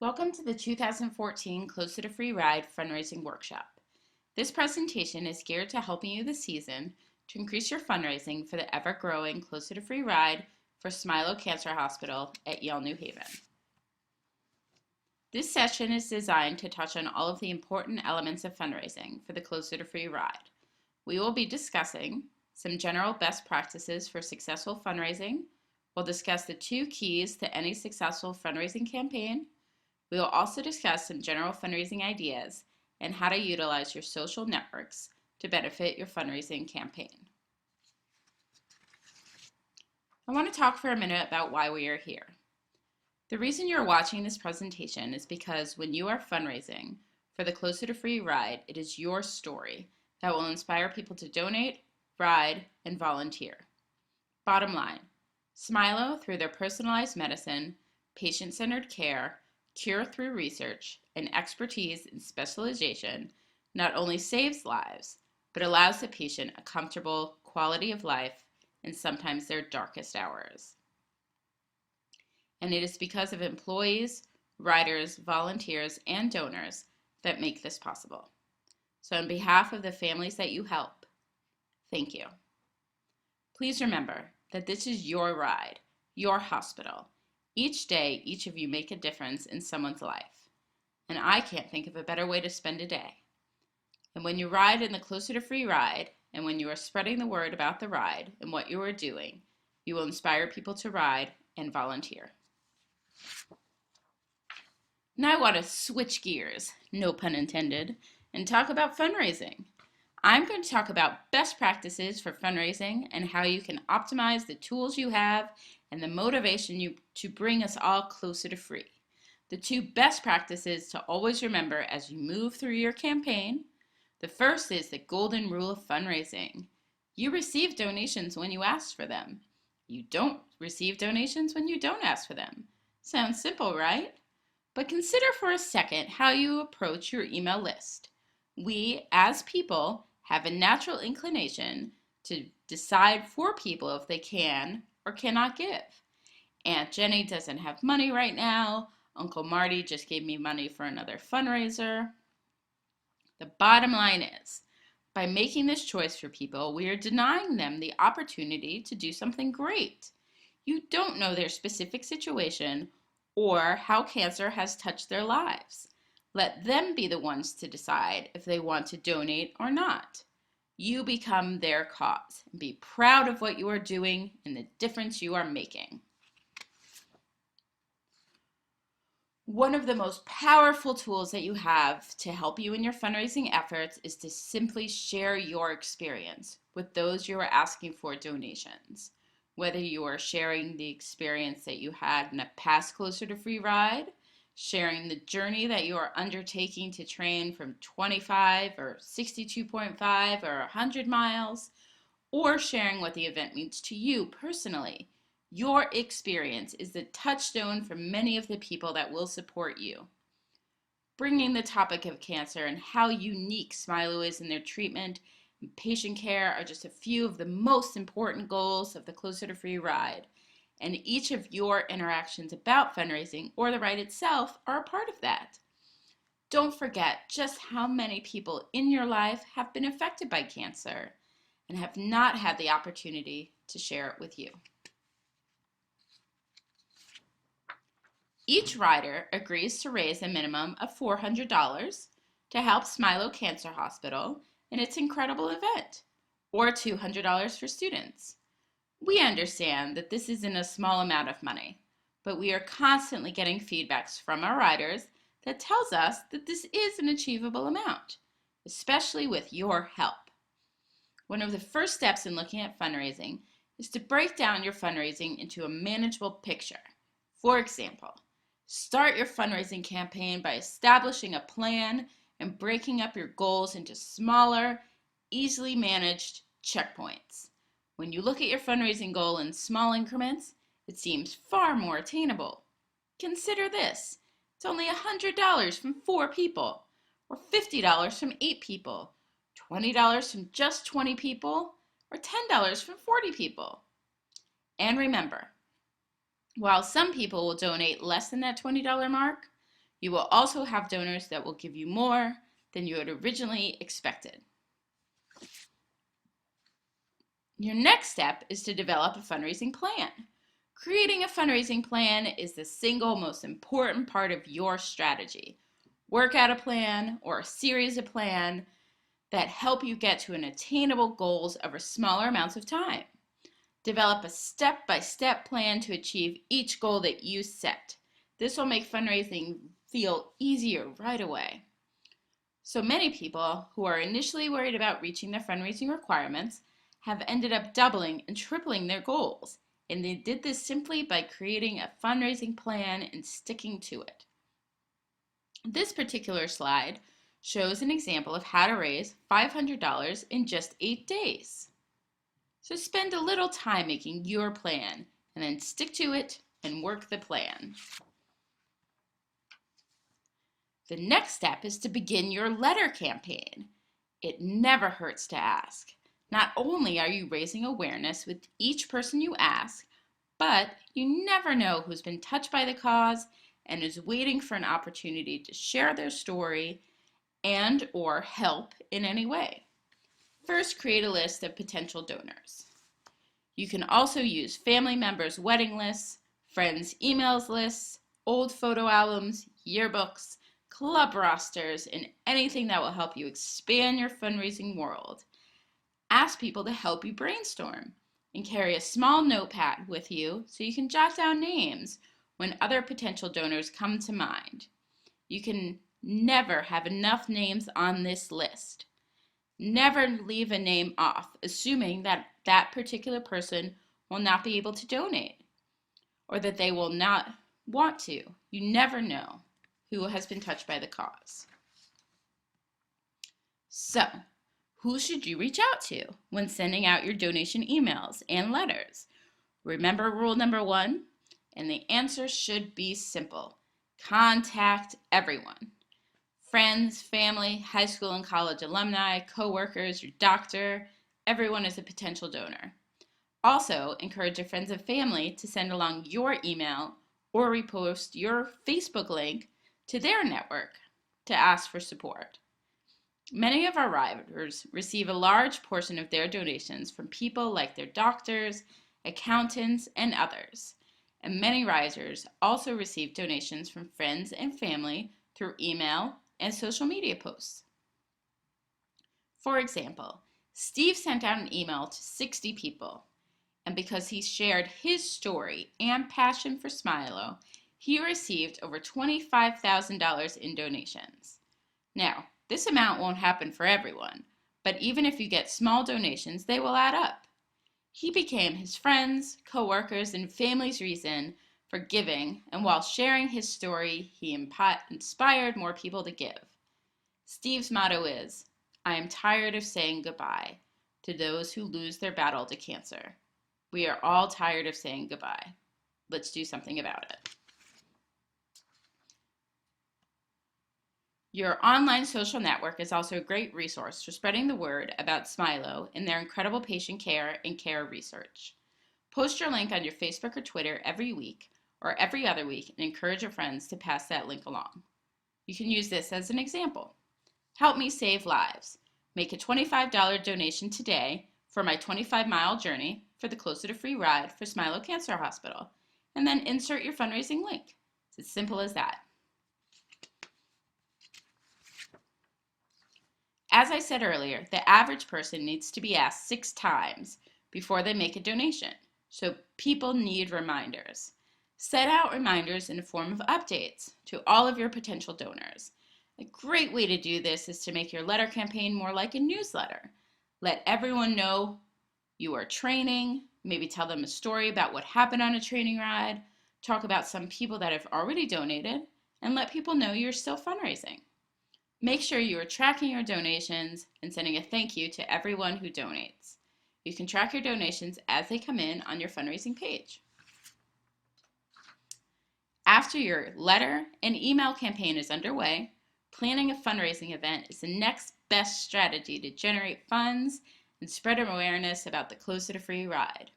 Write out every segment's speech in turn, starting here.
Welcome to the 2014 Closer to Free Ride fundraising workshop. This presentation is geared to helping you this season to increase your fundraising for the ever-growing Closer to Free Ride for Smilow Cancer Hospital at Yale New Haven. This session is designed to touch on all of the important elements of fundraising for the Closer to Free Ride. We will be discussing some general best practices for successful fundraising. We'll discuss the 2 keys to any successful fundraising campaign. We will also discuss some general fundraising ideas and how to utilize your social networks to benefit your fundraising campaign. I want to talk for a minute about why we are here. The reason you're watching this presentation is because when you are fundraising for the Closer to Free Ride, it is your story that will inspire people to donate, ride, and volunteer. Bottom line, Smilow, through their personalized medicine, patient-centered care, cure through research, and expertise in specialization, not only saves lives, but allows the patient a comfortable quality of life in sometimes their darkest hours. And it is because of employees, riders, volunteers, and donors that make this possible. So on behalf of the families that you help, thank you. Please remember that this is your ride, your hospital. Each day, each of you make a difference in someone's life. And I can't think of a better way to spend a day. And when you ride in the Closer to Free Ride, and when you are spreading the word about the ride and what you are doing, you will inspire people to ride and volunteer. Now I want to switch gears, no pun intended, and talk about fundraising. I'm going to talk about best practices for fundraising and how you can optimize the tools you have and the motivation to bring us all closer to free. The 2 best practices to always remember as you move through your campaign. The first is the golden rule of fundraising. You receive donations when you ask for them. You don't receive donations when you don't ask for them. Sounds simple, right? But consider for a second how you approach your email list. We, as people, have a natural inclination to decide for people if they can or cannot give. Aunt Jenny doesn't have money right now. Uncle Marty just gave me money for another fundraiser. The bottom line is, by making this choice for people, we are denying them the opportunity to do something great. You don't know their specific situation or how cancer has touched their lives. Let them be the ones to decide if they want to donate or not. You become their cause and be proud of what you are doing and the difference you are making. One of the most powerful tools that you have to help you in your fundraising efforts is to simply share your experience with those you are asking for donations. Whether you are sharing the experience that you had in a past Closer to Free Ride, sharing the journey that you are undertaking to train from 25 or 62.5 or 100 miles, or sharing what the event means to you personally. Your experience is the touchstone for many of the people that will support you. Bringing the topic of cancer and how unique Smilow is in their treatment and patient care are just a few of the most important goals of the Closer to Free Ride. And each of your interactions about fundraising or the ride itself are a part of that. Don't forget just how many people in your life have been affected by cancer and have not had the opportunity to share it with you. Each rider agrees to raise a minimum of $400 to help Smilow Cancer Hospital in its incredible event, or $200 for students. We understand that this isn't a small amount of money, but we are constantly getting feedbacks from our riders that tells us that this is an achievable amount, especially with your help. One of the first steps in looking at fundraising is to break down your fundraising into a manageable picture. For example, start your fundraising campaign by establishing a plan and breaking up your goals into smaller, easily managed checkpoints. When you look at your fundraising goal in small increments, it seems far more attainable. Consider this. It's only $100 from 4 people, or $50 from 8 people, $20 from just 20 people, or $10 from 40 people. And remember, while some people will donate less than that $20 mark, You will also have donors that will give you more than you had originally expected. Your next step is to develop a fundraising plan. Creating a fundraising plan is the single most important part of your strategy. Work out a plan or a series of plans that help you get to an attainable goals over smaller amounts of time. Develop a step-by-step plan to achieve each goal that you set. This will make fundraising feel easier right away. So many people who are initially worried about reaching their fundraising requirements have ended up doubling and tripling their goals, and they did this simply by creating a fundraising plan and sticking to it. This particular slide shows an example of how to raise $500 in just 8 days. So spend a little time making your plan and then stick to it and work the plan. The next step is to begin your letter campaign. It never hurts to ask. Not only are you raising awareness with each person you ask, but you never know who's been touched by the cause and is waiting for an opportunity to share their story and or help in any way. First, create a list of potential donors. You can also use family members' wedding lists, friends' emails lists, old photo albums, yearbooks, club rosters, and anything that will help you expand your fundraising world. Ask people to help you brainstorm and carry a small notepad with you so you can jot down names when other potential donors come to mind. You can never have enough names on this list. Never leave a name off, assuming that that particular person will not be able to donate or that they will not want to. You never know who has been touched by the cause. So, who should you reach out to when sending out your donation emails and letters? Remember rule number 1, and the answer should be simple. Contact everyone. Friends, family, high school and college alumni, co-workers, your doctor, everyone is a potential donor. Also, encourage your friends and family to send along your email or repost your Facebook link to their network to ask for support. Many of our riders receive a large portion of their donations from people like their doctors, accountants, and others. And many risers also receive donations from friends and family through email and social media posts. For example, Steve sent out an email to 60 people, and because he shared his story and passion for Smilo, he received over $25,000 in donations. Now, this amount won't happen for everyone, but even if you get small donations, they will add up. He became his friends, co-workers, and family's reason for giving, and while sharing his story, he inspired more people to give. Steve's motto is, "I am tired of saying goodbye to those who lose their battle to cancer. We are all tired of saying goodbye. Let's do something about it." Your online social network is also a great resource for spreading the word about Smilo and their incredible patient care and care research. Post your link on your Facebook or Twitter every week or every other week and encourage your friends to pass that link along. You can use this as an example. Help me save lives. Make a $25 donation today for my 25-mile journey for the Closer to Free ride for Smilo Cancer Hospital, and then insert your fundraising link. It's as simple as that. As I said earlier, the average person needs to be asked 6 times before they make a donation, so people need reminders. Set out reminders in the form of updates to all of your potential donors. A great way to do this is to make your letter campaign more like a newsletter. Let everyone know you are training, maybe tell them a story about what happened on a training ride, talk about some people that have already donated, and let people know you're still fundraising. Make sure you are tracking your donations and sending a thank you to everyone who donates. You can track your donations as they come in on your fundraising page. After your letter and email campaign is underway, planning a fundraising event is the next best strategy to generate funds and spread awareness about the Closer to Free ride.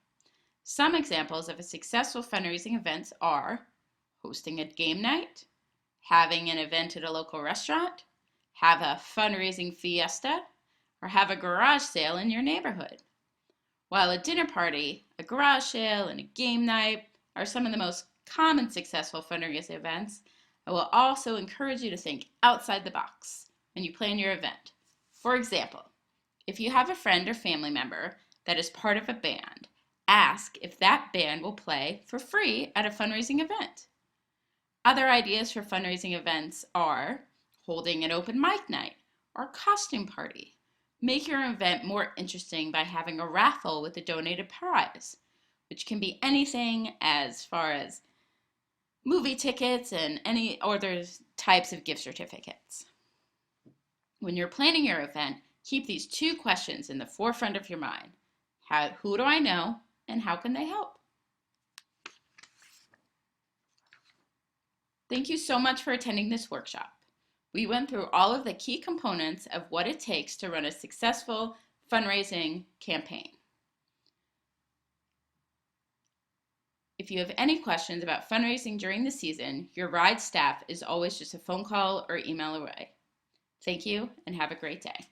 Some examples of a successful fundraising events are hosting a game night, having an event at a local restaurant, have a fundraising fiesta, or have a garage sale in your neighborhood. While a dinner party, a garage sale, and a game night are some of the most common successful fundraising events, I will also encourage you to think outside the box when you plan your event. For example, if you have a friend or family member that is part of a band, ask if that band will play for free at a fundraising event. Other ideas for fundraising events are holding an open mic night or costume party. Make your event more interesting by having a raffle with a donated prize, which can be anything as far as movie tickets and any other types of gift certificates. When you're planning your event, keep these two questions in the forefront of your mind. Who do I know and how can they help? Thank you so much for attending this workshop. We went through all of the key components of what it takes to run a successful fundraising campaign. If you have any questions about fundraising during the season, your RIDE staff is always just a phone call or email away. Thank you and have a great day.